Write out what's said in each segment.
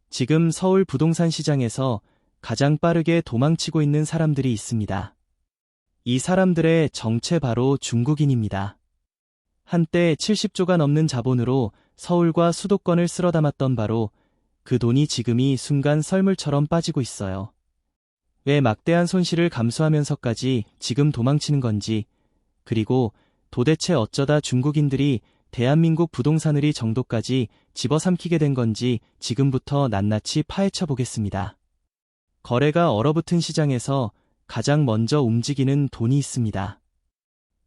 지금 서울 부동산 시장에서 가장 빠르게 도망치고 있는 사람들이 있습니다. 이 사람들의 정체 바로 중국인입니다. 한때 70조가 넘는 자본으로 서울과 수도권을 쓸어 담았던 바로 그 돈이 지금이 순간 썰물처럼 빠지고 있어요. 왜 막대한 손실을 감수하면서까지 지금 도망치는 건지, 그리고 도대체 어쩌다 중국인들이 대한민국 부동산을 이 정도까지 집어삼키게 된 건지 지금부터 낱낱이 파헤쳐 보겠습니다. 거래가 얼어붙은 시장에서 가장 먼저 움직이는 돈이 있습니다.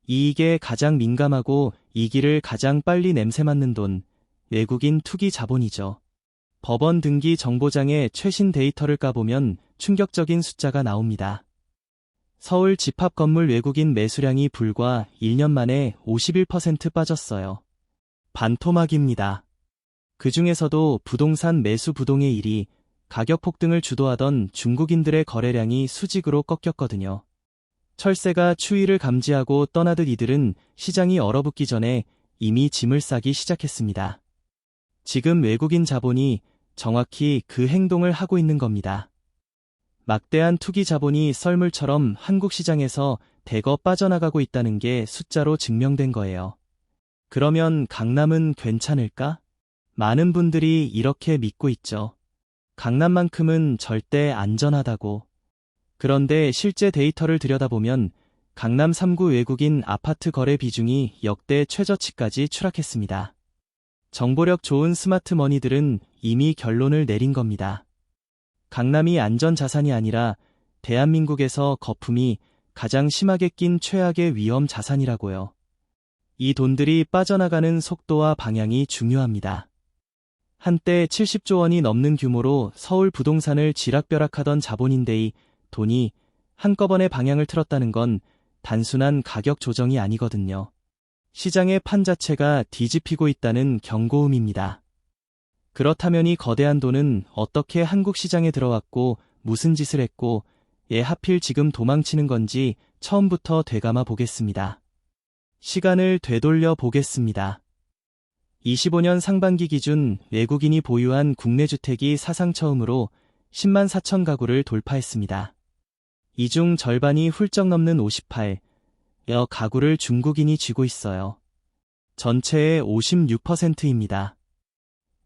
이익에 가장 민감하고 이기를 가장 빨리 냄새 맡는 돈, 외국인 투기 자본이죠. 법원 등기 정보장의 최신 데이터를 까보면 충격적인 숫자가 나옵니다. 서울 집합 건물 외국인 매수량이 불과 1년 만에 51% 빠졌어요. 반토막입니다. 그 중에서도 부동산 매수 부동의 1위, 가격 폭등을 주도하던 중국인들의 거래량이 수직으로 꺾였거든요. 철새가 추위를 감지하고 떠나듯 이들은 시장이 얼어붙기 전에 이미 짐을 싸기 시작했습니다. 지금 외국인 자본이 정확히 그 행동을 하고 있는 겁니다. 막대한 투기 자본이 썰물처럼 한국 시장에서 대거 빠져나가고 있다는 게 숫자로 증명된 거예요. 그러면 강남은 괜찮을까? 많은 분들이 이렇게 믿고 있죠. 강남만큼은 절대 안전하다고. 그런데 실제 데이터를 들여다보면 강남 3구 외국인 아파트 거래 비중이 역대 최저치까지 추락했습니다. 정보력 좋은 스마트 머니들은 이미 결론을 내린 겁니다. 강남이 안전자산이 아니라 대한민국에서 거품이 가장 심하게 낀 최악의 위험 자산이라고요. 이 돈들이 빠져나가는 속도와 방향이 중요합니다. 한때 70조 원이 넘는 규모로 서울 부동산을 지락벼락하던 자본인데 이 돈이 한꺼번에 방향을 틀었다는 건 단순한 가격 조정이 아니거든요. 시장의 판 자체가 뒤집히고 있다는 경고음입니다. 그렇다면 이 거대한 돈은 어떻게 한국 시장에 들어왔고 무슨 짓을 했고 왜 하필 지금 도망치는 건지 처음부터 되감아 보겠습니다. 시간을 되돌려 보겠습니다. 25년 상반기 기준 외국인이 보유한 국내 주택이 사상 처음으로 10만 4천 가구를 돌파했습니다. 이 중 절반이 훌쩍 넘는 58여 가구를 중국인이 쥐고 있어요. 전체의 56%입니다.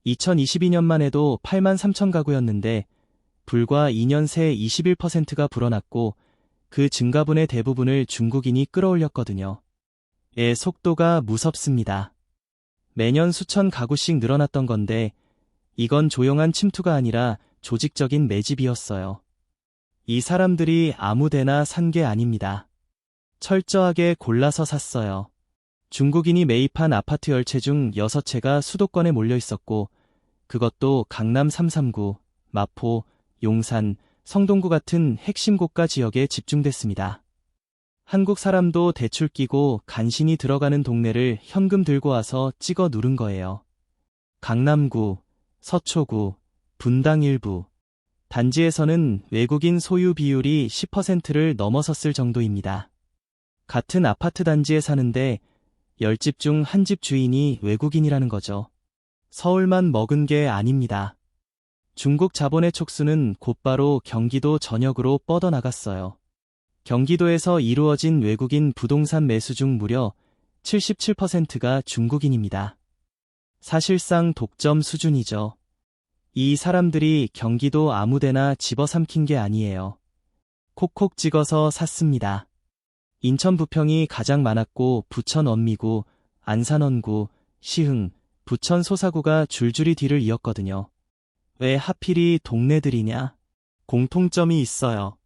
2022년만 해도 8만 3천 가구였는데 불과 2년 새 21%가 불어났고 그 증가분의 대부분을 중국인이 끌어올렸거든요. 속도가 무섭습니다. 매년 수천 가구씩 늘어났던 건데 이건 조용한 침투가 아니라 조직적인 매집이었어요. 이 사람들이 아무데나 산 게 아닙니다. 철저하게 골라서 샀어요. 중국인이 매입한 아파트 10채 중 6채가 수도권에 몰려 있었고 그것도 강남 339, 마포, 용산, 성동구 같은 핵심 고가 지역에 집중됐습니다. 한국 사람도 대출 끼고 간신히 들어가는 동네를 현금 들고 와서 찍어 누른 거예요. 강남구, 서초구, 분당 일부. 단지에서는 외국인 소유 비율이 10%를 넘어섰을 정도입니다. 같은 아파트 단지에 사는데 10집 중 1집 주인이 외국인이라는 거죠. 서울만 먹은 게 아닙니다. 중국 자본의 촉수는 곧바로 경기도 전역으로 뻗어나갔어요. 경기도에서 이루어진 외국인 부동산 매수 중 무려 77%가 중국인입니다. 사실상 독점 수준이죠. 이 사람들이 경기도 아무데나 집어삼킨 게 아니에요. 콕콕 찍어서 샀습니다. 인천 부평이 가장 많았고 부천 원미구, 안산 원구, 시흥, 부천 소사구가 줄줄이 뒤를 이었거든요. 왜 하필이 동네들이냐? 공통점이 있어요.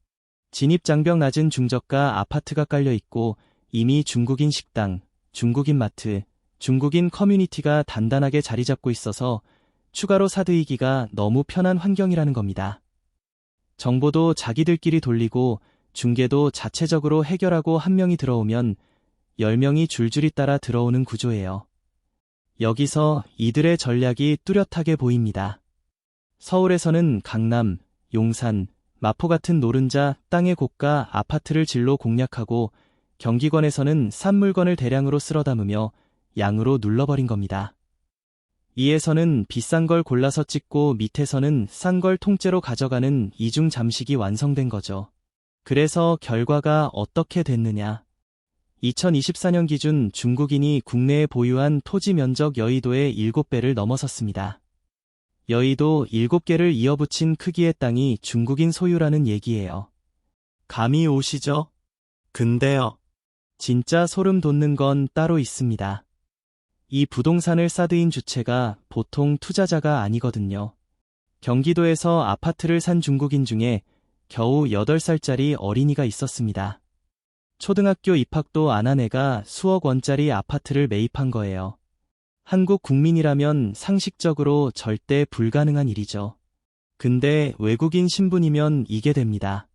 진입장벽 낮은 중저가 아파트가 깔려 있고 이미 중국인 식당, 중국인 마트, 중국인 커뮤니티가 단단하게 자리 잡고 있어서 추가로 사들이기가 너무 편한 환경이라는 겁니다. 정보도 자기들끼리 돌리고 중개도 자체적으로 해결하고 한 명이 들어오면 10명이 줄줄이 따라 들어오는 구조예요. 여기서 이들의 전략이 뚜렷하게 보입니다. 서울에서는 강남, 용산, 마포 같은 노른자 땅의 고가 아파트를 진로 공략하고 경기권에서는 싼 물건을 대량으로 쓸어 담으며 양으로 눌러버린 겁니다. 위에서는 비싼 걸 골라서 찍고 밑에서는 싼 걸 통째로 가져가는 이중 잠식이 완성된 거죠. 그래서 결과가 어떻게 됐느냐. 2024년 기준 중국인이 국내에 보유한 토지 면적 여의도의 7배를 넘어섰습니다. 여의도 7개를 이어붙인 크기의 땅이 중국인 소유라는 얘기예요. 감이 오시죠? 근데요. 진짜 소름 돋는 건 따로 있습니다. 이 부동산을 싸드인 주체가 보통 투자자가 아니거든요. 경기도에서 아파트를 산 중국인 중에 겨우 8살짜리 어린이가 있었습니다. 초등학교 입학도 안 한 애가 수억 원짜리 아파트를 매입한 거예요. 한국 국민이라면 상식적으로 절대 불가능한 일이죠. 근데 외국인 신분이면 이게 됩니다.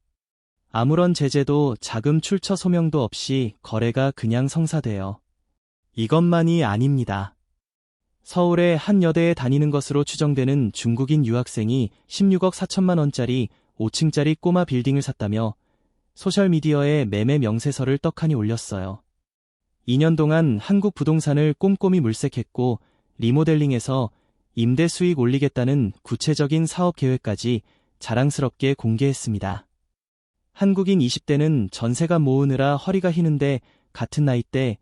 아무런 제재도 자금 출처 소명도 없이 거래가 그냥 성사돼요. 이것만이 아닙니다. 서울의 한 여대에 다니는 것으로 추정되는 중국인 유학생이 16억 4천만 원짜리 5층짜리 꼬마 빌딩을 샀다며 소셜미디어에 매매 명세서를 떡하니 올렸어요. 2년 동안 한국 부동산을 꼼꼼히 물색했고 리모델링해서 임대 수익 올리겠다는 구체적인 사업 계획까지 자랑스럽게 공개했습니다. 한국인 20대는 전세가 모으느라 허리가 휘는데 같은 나이 때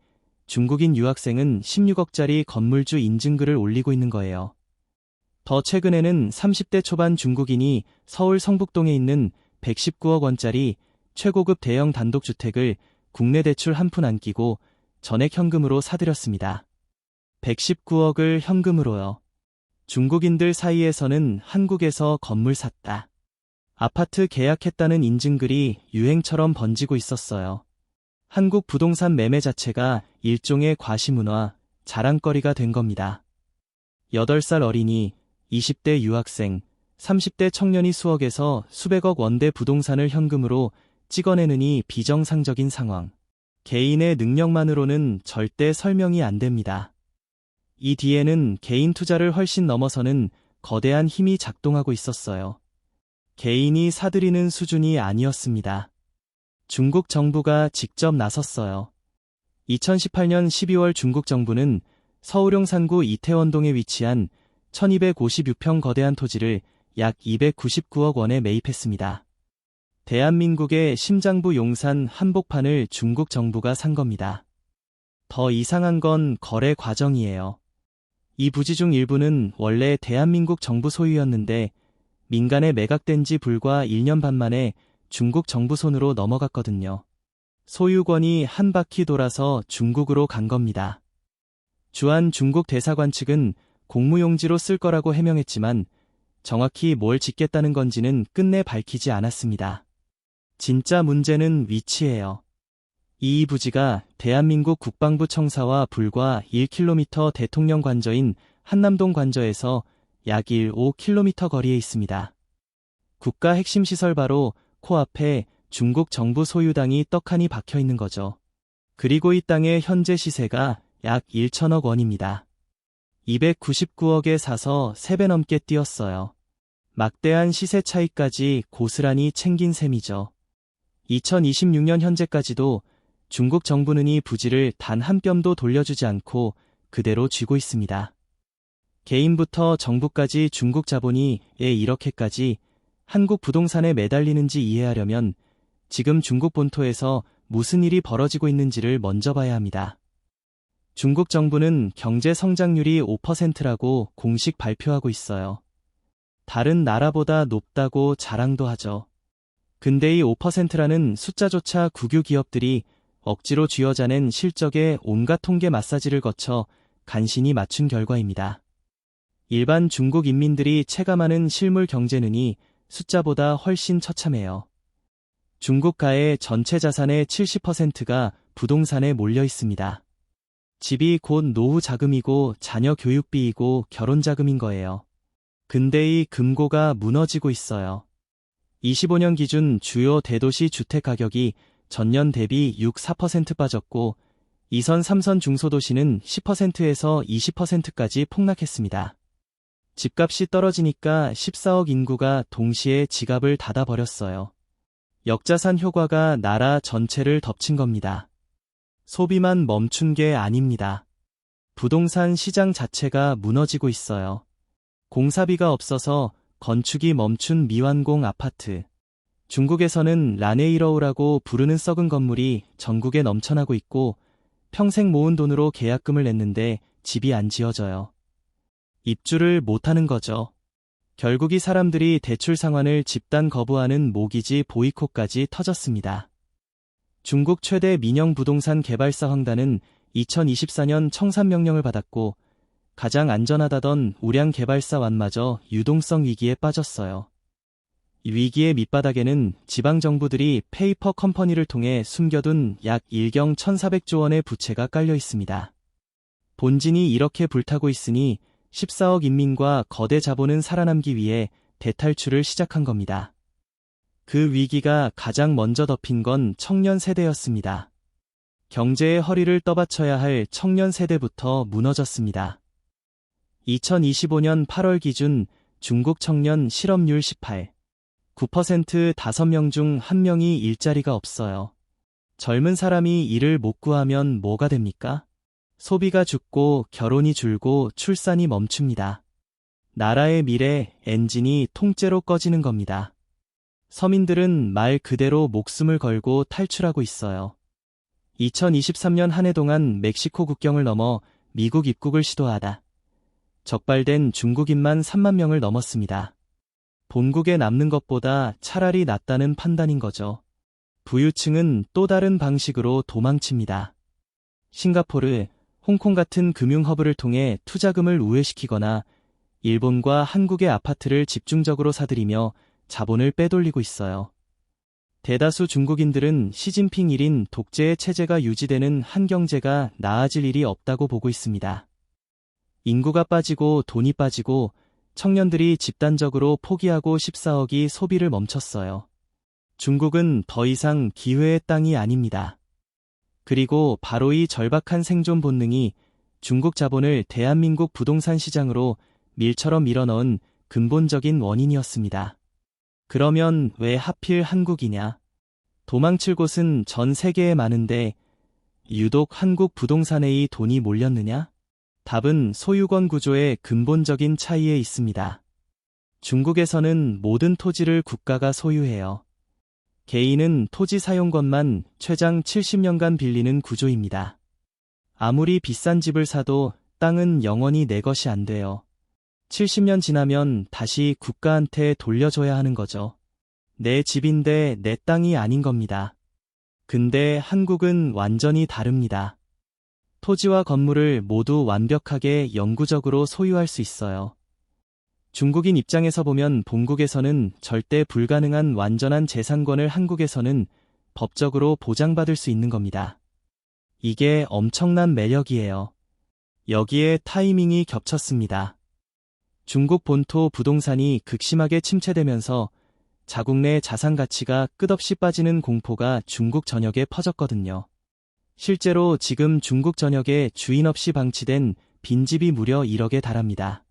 중국인 유학생은 16억짜리 건물주 인증글을 올리고 있는 거예요. 더 최근에는 30대 초반 중국인이 서울 성북동에 있는 119억 원짜리 최고급 대형 단독주택을 국내 대출 한 푼 안 끼고 전액 현금으로 사들였습니다. 119억을 현금으로요. 중국인들 사이에서는 한국에서 건물 샀다, 아파트 계약했다는 인증글이 유행처럼 번지고 있었어요. 한국 부동산 매매 자체가 일종의 과시문화, 자랑거리가 된 겁니다. 8살 어린이, 20대 유학생, 30대 청년이 수억에서 수백억 원대 부동산을 현금으로 찍어내느니 비정상적인 상황. 개인의 능력만으로는 절대 설명이 안 됩니다. 이 뒤에는 개인 투자를 훨씬 넘어서는 거대한 힘이 작동하고 있었어요. 개인이 사들이는 수준이 아니었습니다. 중국 정부가 직접 나섰어요. 2018년 12월 중국 정부는 서울 용산구 이태원동에 위치한 1256평 거대한 토지를 약 299억 원에 매입했습니다. 대한민국의 심장부 용산 한복판을 중국 정부가 산 겁니다. 더 이상한 건 거래 과정이에요. 이 부지 중 일부는 원래 대한민국 정부 소유였는데 민간에 매각된 지 불과 1년 반 만에 중국 정부 손으로 넘어갔거든요. 소유권이 한 바퀴 돌아서 중국으로 간 겁니다. 주한 중국 대사관 측은 공무용지로 쓸 거라고 해명했지만 정확히 뭘 짓겠다는 건지는 끝내 밝히지 않았습니다. 진짜 문제는 위치예요. 이 부지가 대한민국 국방부 청사와 불과 1km 대통령 관저인 한남동 관저에서 약 1.5km 거리에 있습니다. 국가 핵심 시설 바로 코앞에 중국 정부 소유당이 떡하니 박혀 있는 거죠. 그리고 이 땅의 현재 시세가 약 1천억 원입니다. 299억에 사서 3배 넘게 뛰었어요. 막대한 시세 차이까지 고스란히 챙긴 셈이죠. 2026년 현재까지도 중국 정부는 이 부지를 단 한 뼘도 돌려주지 않고 그대로 쥐고 있습니다. 개인부터 정부까지 중국 자본이 이렇게까지 한국 부동산에 매달리는지 이해하려면 지금 중국 본토에서 무슨 일이 벌어지고 있는지를 먼저 봐야 합니다. 중국 정부는 경제 성장률이 5%라고 공식 발표하고 있어요. 다른 나라보다 높다고 자랑도 하죠. 근데 이 5%라는 숫자조차 국유 기업들이 억지로 쥐어짜낸 실적에 온갖 통계 마사지를 거쳐 간신히 맞춘 결과입니다. 일반 중국 인민들이 체감하는 실물 경제는이 숫자보다 훨씬 처참해요. 중국 가의 전체 자산의 70%가 부동산에 몰려 있습니다. 집이 곧 노후 자금이고 자녀 교육비이고 결혼 자금인 거예요. 근데 이 금고가 무너지고 있어요. 25년 기준 주요 대도시 주택 가격이 전년 대비 6-4% 빠졌고 2선 3선 중소도시는 10%에서 20%까지 폭락했습니다. 집값이 떨어지니까 14억 인구가 동시에 지갑을 닫아버렸어요. 역자산 효과가 나라 전체를 덮친 겁니다. 소비만 멈춘 게 아닙니다. 부동산 시장 자체가 무너지고 있어요. 공사비가 없어서 건축이 멈춘 미완공 아파트. 중국에서는 라네이러우라고 부르는 썩은 건물이 전국에 넘쳐나고 있고 평생 모은 돈으로 계약금을 냈는데 집이 안 지어져요. 입주를 못하는 거죠. 결국 이 사람들이 대출 상환을 집단 거부하는 모기지 보이콧까지 터졌습니다. 중국 최대 민영 부동산 개발사 황단은 2024년 청산명령을 받았고 가장 안전하다던 우량 개발사 완마저 유동성 위기에 빠졌어요. 이 위기의 밑바닥에는 지방정부들이 페이퍼 컴퍼니를 통해 숨겨둔 약 1경 1,400조 원의 부채가 깔려 있습니다. 본진이 이렇게 불타고 있으니 14억 인민과 거대 자본은 살아남기 위해 대탈출을 시작한 겁니다. 그 위기가 가장 먼저 덮인 건 청년 세대였습니다. 경제의 허리를 떠받쳐야 할 청년 세대부터 무너졌습니다. 2025년 8월 기준 중국 청년 실업률 18.9%, 5명 중 1명이 일자리가 없어요. 젊은 사람이 일을 못 구하면 뭐가 됩니까? 소비가 죽고 결혼이 줄고 출산이 멈춥니다. 나라의 미래 엔진이 통째로 꺼지는 겁니다. 서민들은 말 그대로 목숨을 걸고 탈출하고 있어요. 2023년 한 해 동안 멕시코 국경을 넘어 미국 입국을 시도하다 적발된 중국인만 3만 명을 넘었습니다. 본국에 남는 것보다 차라리 낫다는 판단인 거죠. 부유층은 또 다른 방식으로 도망칩니다. 싱가포르, 홍콩 같은 금융허브를 통해 투자금을 우회시키거나 일본과 한국의 아파트를 집중적으로 사들이며 자본을 빼돌리고 있어요. 대다수 중국인들은 시진핑 1인 독재의 체제가 유지되는 한 경제가 나아질 일이 없다고 보고 있습니다. 인구가 빠지고 돈이 빠지고 청년들이 집단적으로 포기하고 14억이 소비를 멈췄어요. 중국은 더 이상 기회의 땅이 아닙니다. 그리고 바로 이 절박한 생존 본능이 중국 자본을 대한민국 부동산 시장으로 밀처럼 밀어넣은 근본적인 원인이었습니다. 그러면 왜 하필 한국이냐? 도망칠 곳은 전 세계에 많은데 유독 한국 부동산에 이 돈이 몰렸느냐? 답은 소유권 구조의 근본적인 차이에 있습니다. 중국에서는 모든 토지를 국가가 소유해요. 개인은 토지 사용권만 최장 70년간 빌리는 구조입니다. 아무리 비싼 집을 사도 땅은 영원히 내 것이 안 돼요. 70년 지나면 다시 국가한테 돌려줘야 하는 거죠. 내 집인데 내 땅이 아닌 겁니다. 근데 한국은 완전히 다릅니다. 토지와 건물을 모두 완벽하게 영구적으로 소유할 수 있어요. 중국인 입장에서 보면 본국에서는 절대 불가능한 완전한 재산권을 한국에서는 법적으로 보장받을 수 있는 겁니다. 이게 엄청난 매력이에요. 여기에 타이밍이 겹쳤습니다. 중국 본토 부동산이 극심하게 침체되면서 자국 내 자산 가치가 끝없이 빠지는 공포가 중국 전역에 퍼졌거든요. 실제로 지금 중국 전역에 주인 없이 방치된 빈집이 무려 1억에 달합니다.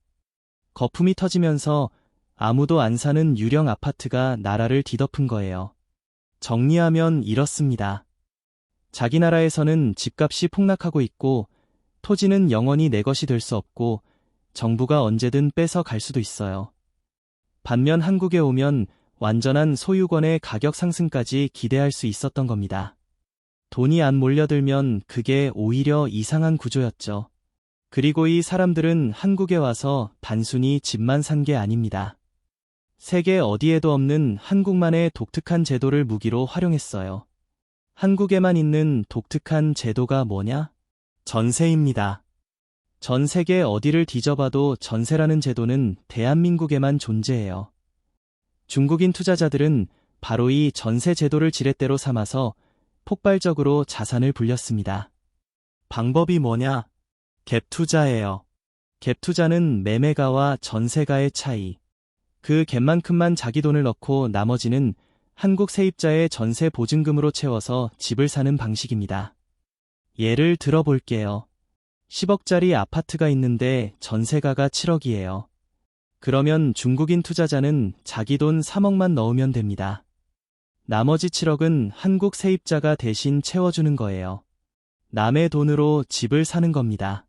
거품이 터지면서 아무도 안 사는 유령 아파트가 나라를 뒤덮은 거예요. 정리하면 이렇습니다. 자기 나라에서는 집값이 폭락하고 있고 토지는 영원히 내 것이 될 수 없고 정부가 언제든 뺏어 갈 수도 있어요. 반면 한국에 오면 완전한 소유권의 가격 상승까지 기대할 수 있었던 겁니다. 돈이 안 몰려들면 그게 오히려 이상한 구조였죠. 그리고 이 사람들은 한국에 와서 단순히 집만 산 게 아닙니다. 세계 어디에도 없는 한국만의 독특한 제도를 무기로 활용했어요. 한국에만 있는 독특한 제도가 뭐냐? 전세입니다. 전 세계 어디를 뒤져봐도 전세라는 제도는 대한민국에만 존재해요. 중국인 투자자들은 바로 이 전세 제도를 지렛대로 삼아서 폭발적으로 자산을 불렸습니다. 방법이 뭐냐? 갭 투자예요. 갭 투자는 매매가와 전세가의 차이. 그 갭만큼만 자기 돈을 넣고 나머지는 한국 세입자의 전세 보증금으로 채워서 집을 사는 방식입니다. 예를 들어볼게요. 10억짜리 아파트가 있는데 전세가가 7억이에요. 그러면 중국인 투자자는 자기 돈 3억만 넣으면 됩니다. 나머지 7억은 한국 세입자가 대신 채워주는 거예요. 남의 돈으로 집을 사는 겁니다.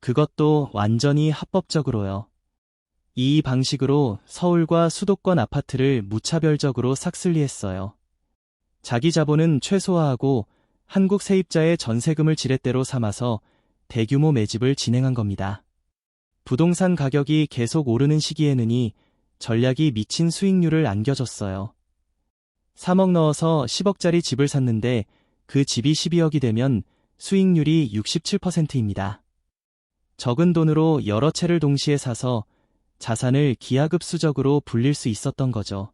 그것도 완전히 합법적으로요. 이 방식으로 서울과 수도권 아파트를 무차별적으로 싹쓸이했어요. 자기 자본은 최소화하고 한국 세입자의 전세금을 지렛대로 삼아서 대규모 매집을 진행한 겁니다. 부동산 가격이 계속 오르는 시기에는 전략이 미친 수익률을 안겨줬어요. 3억 넣어서 10억짜리 집을 샀는데 그 집이 12억이 되면 수익률이 67%입니다. 적은 돈으로 여러 채를 동시에 사서 자산을 기하급수적으로 불릴 수 있었던 거죠.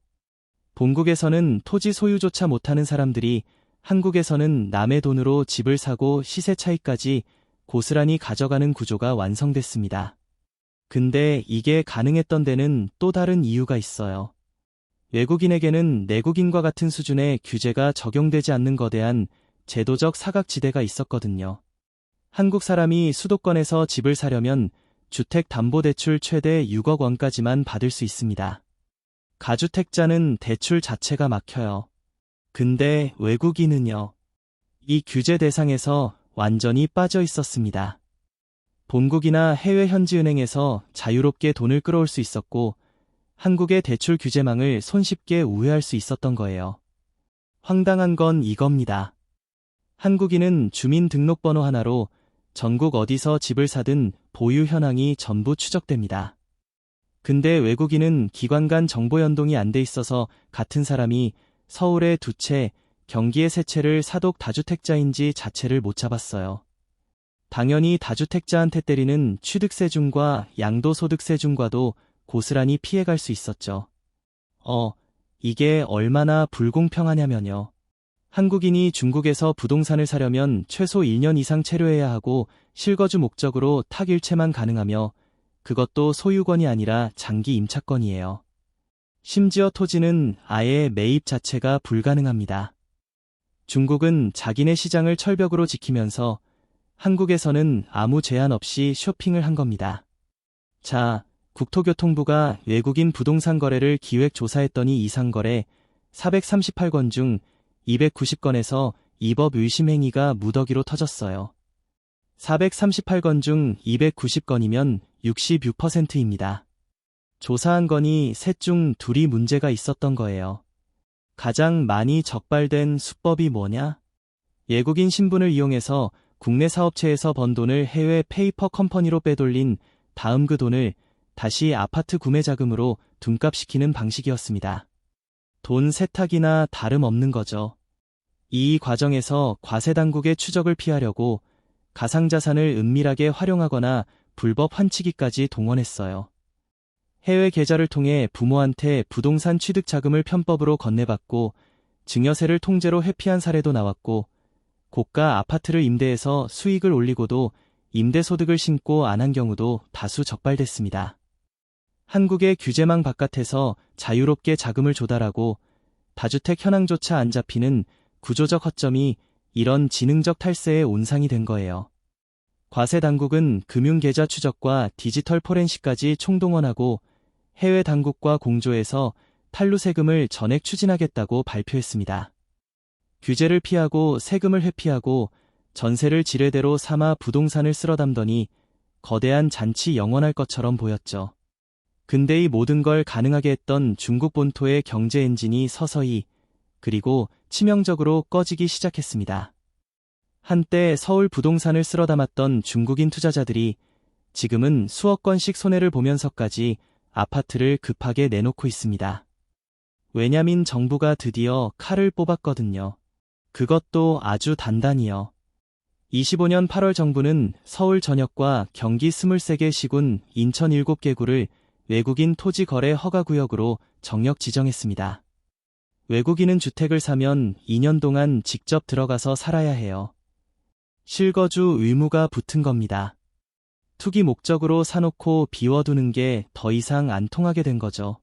본국에서는 토지 소유조차 못하는 사람들이 한국에서는 남의 돈으로 집을 사고 시세 차익까지 고스란히 가져가는 구조가 완성됐습니다. 근데 이게 가능했던 데는 또 다른 이유가 있어요. 외국인에게는 내국인과 같은 수준의 규제가 적용되지 않는 거대한 제도적 사각지대가 있었거든요. 한국 사람이 수도권에서 집을 사려면 주택담보대출 최대 6억 원까지만 받을 수 있습니다. 가주택자는 대출 자체가 막혀요. 근데 외국인은요. 이 규제 대상에서 완전히 빠져 있었습니다. 본국이나 해외 현지은행에서 자유롭게 돈을 끌어올 수 있었고 한국의 대출 규제망을 손쉽게 우회할 수 있었던 거예요. 황당한 건 이겁니다. 한국인은 주민등록번호 하나로 전국 어디서 집을 사든 보유 현황이 전부 추적됩니다. 근데 외국인은 기관 간 정보 연동이 안 돼 있어서 같은 사람이 서울에 2채, 경기에 3채를 사독 다주택자인지 자체를 못 잡았어요. 당연히 다주택자한테 때리는 취득세중과 양도소득세중과도 고스란히 피해갈 수 있었죠. 이게 얼마나 불공평하냐면요. 한국인이 중국에서 부동산을 사려면 최소 1년 이상 체류해야 하고 실거주 목적으로 탁 일체만 가능하며 그것도 소유권이 아니라 장기 임차권이에요. 심지어 토지는 아예 매입 자체가 불가능합니다. 중국은 자기네 시장을 철벽으로 지키면서 한국에서는 아무 제한 없이 쇼핑을 한 겁니다. 자, 국토교통부가 외국인 부동산 거래를 기획조사했더니 이상거래 438건 중 290건에서 위법 의심 행위가 무더기로 터졌어요. 438건 중 290건이면 66%입니다. 조사한 건이 셋 중 둘이 문제가 있었던 거예요. 가장 많이 적발된 수법이 뭐냐? 외국인 신분을 이용해서 국내 사업체에서 번 돈을 해외 페이퍼 컴퍼니로 빼돌린 다음 그 돈을 다시 아파트 구매 자금으로 둔갑시키는 방식이었습니다. 돈 세탁이나 다름없는 거죠. 이 과정에서 과세당국의 추적을 피하려고 가상자산을 은밀하게 활용하거나 불법 환치기까지 동원했어요. 해외 계좌를 통해 부모한테 부동산 취득 자금을 편법으로 건네받고 증여세를 통째로 회피한 사례도 나왔고 고가 아파트를 임대해서 수익을 올리고도 임대소득을 신고 안 한 경우도 다수 적발됐습니다. 한국의 규제망 바깥에서 자유롭게 자금을 조달하고 다주택 현황조차 안 잡히는 구조적 허점이 이런 지능적 탈세의 온상이 된 거예요. 과세 당국은 금융계좌 추적과 디지털 포렌식까지 총동원하고 해외 당국과 공조해서 탈루 세금을 전액 추진하겠다고 발표했습니다. 규제를 피하고 세금을 회피하고 전세를 지뢰대로 삼아 부동산을 쓸어담더니 거대한 잔치 영원할 것처럼 보였죠. 근데 이 모든 걸 가능하게 했던 중국 본토의 경제 엔진이 서서히 그리고 치명적으로 꺼지기 시작했습니다. 한때 서울 부동산을 쓸어담았던 중국인 투자자들이 지금은 수억 건씩 손해를 보면서까지 아파트를 급하게 내놓고 있습니다. 왜냐면 정부가 드디어 칼을 뽑았거든요. 그것도 아주 단단히요. 25년 8월 정부는 서울 전역과 경기 23개 시군 인천 7개 구를 외국인 토지 거래 허가구역으로 정력 지정했습니다. 외국인은 주택을 사면 2년 동안 직접 들어가서 살아야 해요. 실거주 의무가 붙은 겁니다. 투기 목적으로 사놓고 비워두는 게 더 이상 안 통하게 된 거죠.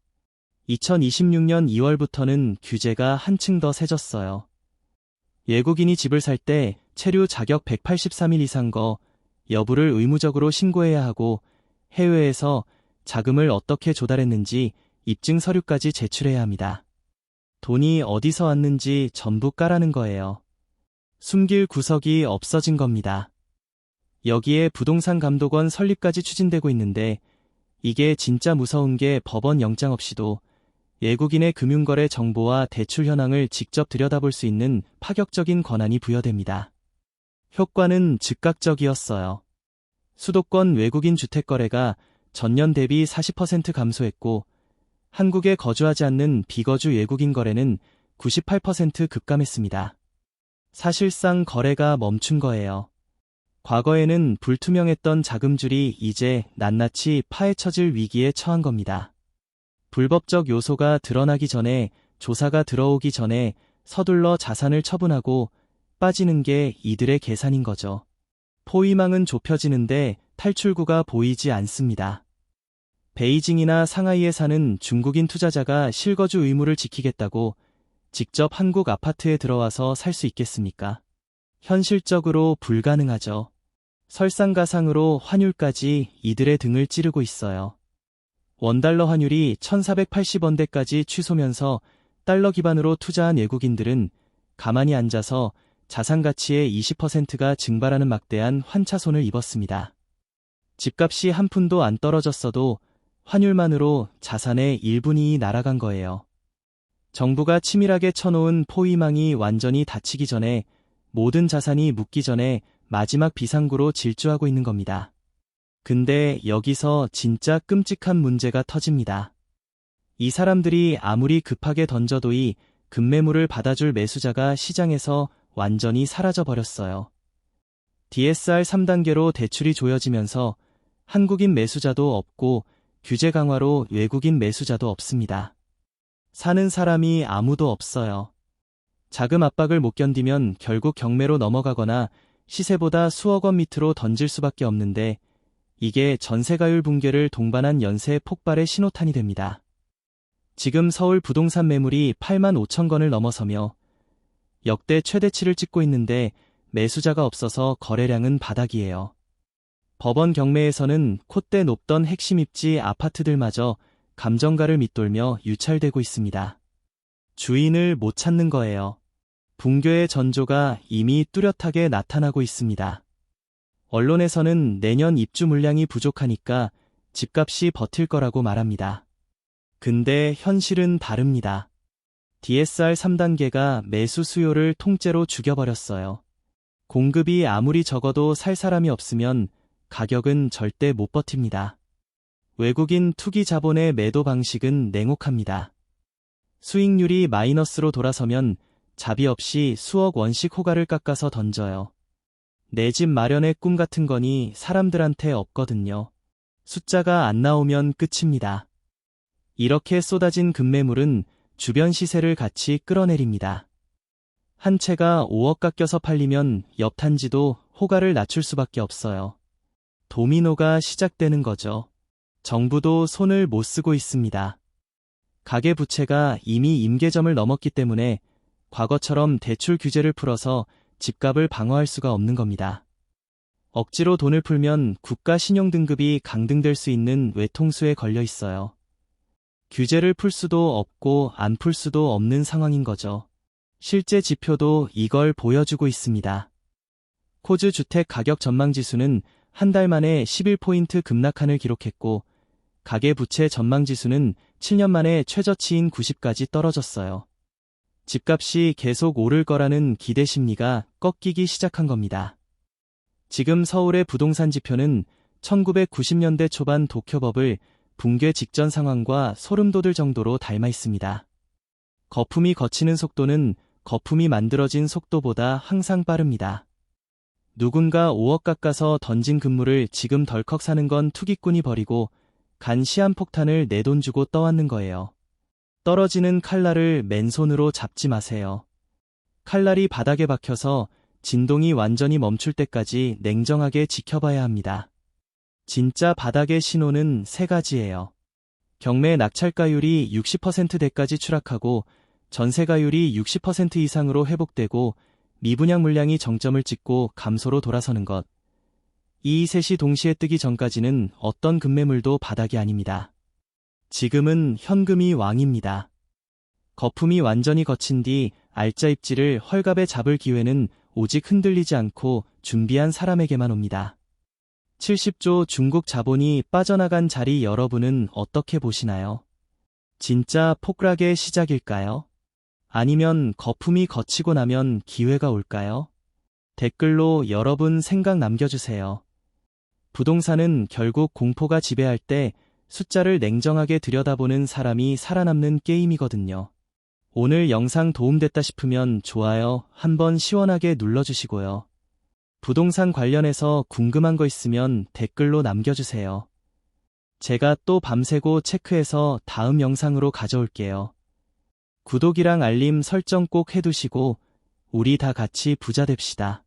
2026년 2월부터는 규제가 한층 더 세졌어요. 외국인이 집을 살 때 체류 자격 183일 이상 거 여부를 의무적으로 신고해야 하고 해외에서 자금을 어떻게 조달했는지 입증 서류까지 제출해야 합니다. 돈이 어디서 왔는지 전부 까라는 거예요. 숨길 구석이 없어진 겁니다. 여기에 부동산 감독원 설립까지 추진되고 있는데 이게 진짜 무서운 게 법원 영장 없이도 외국인의 금융거래 정보와 대출 현황을 직접 들여다볼 수 있는 파격적인 권한이 부여됩니다. 효과는 즉각적이었어요. 수도권 외국인 주택거래가 전년 대비 40% 감소했고 한국에 거주하지 않는 비거주 외국인 거래는 98% 급감했습니다. 사실상 거래가 멈춘 거예요. 과거에는 불투명했던 자금줄이 이제 낱낱이 파헤쳐질 위기에 처한 겁니다. 불법적 요소가 드러나기 전에, 조사가 들어오기 전에 서둘러 자산을 처분하고 빠지는 게 이들의 계산인 거죠. 포위망은 좁혀지는데 탈출구가 보이지 않습니다. 베이징이나 상하이에 사는 중국인 투자자가 실거주 의무를 지키겠다고 직접 한국 아파트에 들어와서 살 수 있겠습니까? 현실적으로 불가능하죠. 설상가상으로 환율까지 이들의 등을 찌르고 있어요. 원달러 환율이 1480원대까지 치솟으면서 달러 기반으로 투자한 외국인들은 가만히 앉아서 자산 가치의 20%가 증발하는 막대한 환차손을 입었습니다. 집값이 한 푼도 안 떨어졌어도 환율만으로 자산의 1분위 날아간 거예요. 정부가 치밀하게 쳐놓은 포위망이 완전히 닫히기 전에, 모든 자산이 묻기 전에 마지막 비상구로 질주하고 있는 겁니다. 근데 여기서 진짜 끔찍한 문제가 터집니다. 이 사람들이 아무리 급하게 던져도 이 급매물을 받아줄 매수자가 시장에서 완전히 사라져버렸어요. DSR 3단계로 대출이 조여지면서 한국인 매수자도 없고 규제 강화로 외국인 매수자도 없습니다. 사는 사람이 아무도 없어요. 자금 압박을 못 견디면 결국 경매로 넘어가거나 시세보다 수억 원 밑으로 던질 수밖에 없는데 이게 전세가율 붕괴를 동반한 연쇄 폭발의 신호탄이 됩니다. 지금 서울 부동산 매물이 8만 5천 건을 넘어서며 역대 최대치를 찍고 있는데 매수자가 없어서 거래량은 바닥이에요. 법원 경매에서는 콧대 높던 핵심 입지 아파트들마저 감정가를 밑돌며 유찰되고 있습니다. 주인을 못 찾는 거예요. 붕괴의 전조가 이미 뚜렷하게 나타나고 있습니다. 언론에서는 내년 입주 물량이 부족하니까 집값이 버틸 거라고 말합니다. 근데 현실은 다릅니다. DSR 3단계가 매수 수요를 통째로 죽여버렸어요. 공급이 아무리 적어도 살 사람이 없으면 가격은 절대 못 버팁니다. 외국인 투기 자본의 매도 방식은 냉혹합니다. 수익률이 마이너스로 돌아서면 자비 없이 수억 원씩 호가를 깎아서 던져요. 내 집 마련의 꿈 같은 거니 사람들한테 없거든요. 숫자가 안 나오면 끝입니다. 이렇게 쏟아진 급매물은 주변 시세를 같이 끌어내립니다. 한 채가 5억 깎여서 팔리면 옆 단지도 호가를 낮출 수밖에 없어요. 도미노가 시작되는 거죠. 정부도 손을 못 쓰고 있습니다. 가계부채가 이미 임계점을 넘었기 때문에 과거처럼 대출 규제를 풀어서 집값을 방어할 수가 없는 겁니다. 억지로 돈을 풀면 국가 신용등급이 강등될 수 있는 외통수에 걸려 있어요. 규제를 풀 수도 없고 안 풀 수도 없는 상황인 거죠. 실제 지표도 이걸 보여주고 있습니다. 코즈 주택 가격 전망지수는 한 달 만에 11포인트 급락한을 기록했고 가계부채 전망지수는 7년 만에 최저치인 90까지 떨어졌어요. 집값이 계속 오를 거라는 기대 심리가 꺾이기 시작한 겁니다. 지금 서울의 부동산 지표는 1990년대 초반 도쿄버블 붕괴 직전 상황과 소름 돋을 정도로 닮아 있습니다. 거품이 거치는 속도는 거품이 만들어진 속도보다 항상 빠릅니다. 누군가 5억 깎아서 던진 금물을 지금 덜컥 사는 건 투기꾼이 버리고 간 시한폭탄을 내 돈 주고 떠왔는 거예요. 떨어지는 칼날을 맨손으로 잡지 마세요. 칼날이 바닥에 박혀서 진동이 완전히 멈출 때까지 냉정하게 지켜봐야 합니다. 진짜 바닥의 신호는 세 가지예요. 경매 낙찰가율이 60%대까지 추락하고 전세가율이 60% 이상으로 회복되고 미분양 물량이 정점을 찍고 감소로 돌아서는 것. 이 셋이 동시에 뜨기 전까지는 어떤 급매물도 바닥이 아닙니다. 지금은 현금이 왕입니다. 거품이 완전히 거친 뒤 알짜 입지를 헐갑에 잡을 기회는 오직 흔들리지 않고 준비한 사람에게만 옵니다. 70조 중국 자본이 빠져나간 자리 여러분은 어떻게 보시나요? 진짜 폭락의 시작일까요? 아니면 거품이 걷히고 나면 기회가 올까요? 댓글로 여러분 생각 남겨주세요. 부동산은 결국 공포가 지배할 때 숫자를 냉정하게 들여다보는 사람이 살아남는 게임이거든요. 오늘 영상 도움됐다 싶으면 좋아요 한번 시원하게 눌러주시고요. 부동산 관련해서 궁금한 거 있으면 댓글로 남겨주세요. 제가 또 밤새고 체크해서 다음 영상으로 가져올게요. 구독이랑 알림 설정 꼭 해두시고 우리 다 같이 부자 됩시다.